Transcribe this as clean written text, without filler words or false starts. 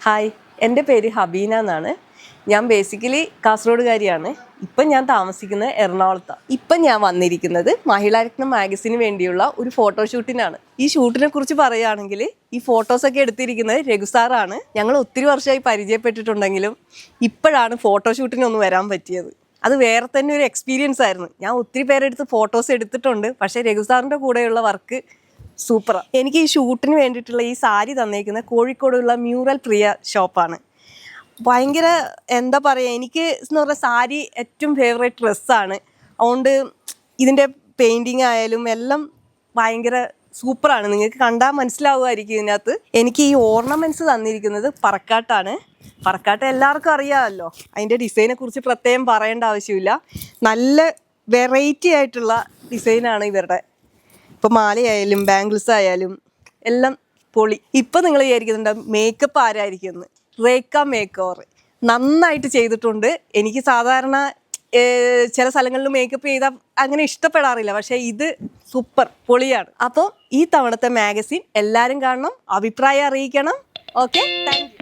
Hi, എൻ്റെ പേര് ഹബീന എന്നാണ്. ഞാൻ ബേസിക്കലി കാസർഗോഡുകാരിയാണ്. ഇപ്പം ഞാൻ താമസിക്കുന്നത് എറണാകുളത്താണ്. ഇപ്പം ഞാൻ വന്നിരിക്കുന്നത് മഹിളാരത്നം മാഗസിന് വേണ്ടിയുള്ള ഒരു ഫോട്ടോഷൂട്ടിനാണ്. ഈ ഷൂട്ടിനെ കുറിച്ച് പറയുകയാണെങ്കിൽ ഈ ഫോട്ടോസൊക്കെ എടുത്തിരിക്കുന്നത് രഘുസാറാണ്. ഞങ്ങൾ ഒത്തിരി വർഷമായി പരിചയപ്പെട്ടിട്ടുണ്ടെങ്കിലും ഇപ്പോഴാണ് ഫോട്ടോഷൂട്ടിനൊന്ന് വരാൻ പറ്റിയത്. അത് വേറെ തന്നെ ഒരു എക്സ്പീരിയൻസ് ആയിരുന്നു. ഞാൻ ഒത്തിരി പേരെടുത്ത് ഫോട്ടോസ് എടുത്തിട്ടുണ്ട്, പക്ഷേ രഘുസാറിൻ്റെ കൂടെയുള്ള വർക്ക് സൂപ്പറാണ്. എനിക്ക് ഈ ഷൂട്ടിന് വേണ്ടിയിട്ടുള്ള ഈ സാരി തന്നേക്കുന്ന കോഴിക്കോടുള്ള മ്യൂറൽ പ്രിയ ഷോപ്പാണ്. ഭയങ്കര എന്താ പറയുക, എനിക്ക് എന്ന് പറഞ്ഞാൽ സാരി ഏറ്റവും ഫേവറേറ്റ് ഡ്രസ്സാണ്. അതുകൊണ്ട് ഇതിൻ്റെ പെയിൻറ്റിങ് ആയാലും എല്ലാം ഭയങ്കര സൂപ്പറാണ്. നിങ്ങൾക്ക് കണ്ടാൽ മനസ്സിലാവുമായിരിക്കും ഇതിനകത്ത്. എനിക്ക് ഈ ഓർണമെൻറ്റ്സ് തന്നിരിക്കുന്നത് പറക്കാട്ടാണ്. പറക്കാട്ട് എല്ലാവർക്കും അറിയാമല്ലോ, അതിൻ്റെ ഡിസൈനെ കുറിച്ച് പ്രത്യേകം പറയേണ്ട ആവശ്യമില്ല. നല്ല വെറൈറ്റി ആയിട്ടുള്ള ഡിസൈനാണ് ഇവരുടെ. ഇപ്പോൾ മാലയായാലും ബാംഗിൾസ് ആയാലും എല്ലാം പൊളി. ഇപ്പം നിങ്ങൾ വിചാരിക്കുന്നുണ്ട് മേക്കപ്പ് ആരായിരിക്കുമെന്ന്. റേക്ക മേക്ക് ഓവർ നന്നായിട്ട് ചെയ്തിട്ടുണ്ട്. എനിക്ക് സാധാരണ ചില സ്ഥലങ്ങളിൽ മേക്കപ്പ് ചെയ്താൽ അങ്ങനെ ഇഷ്ടപ്പെടാറില്ല, പക്ഷേ ഇത് സൂപ്പർ പൊളിയാണ്. അപ്പോൾ ഈ തവണത്തെ മാഗസിൻ എല്ലാവരും കാണണം, അഭിപ്രായം അറിയിക്കണം. Okay, thank you.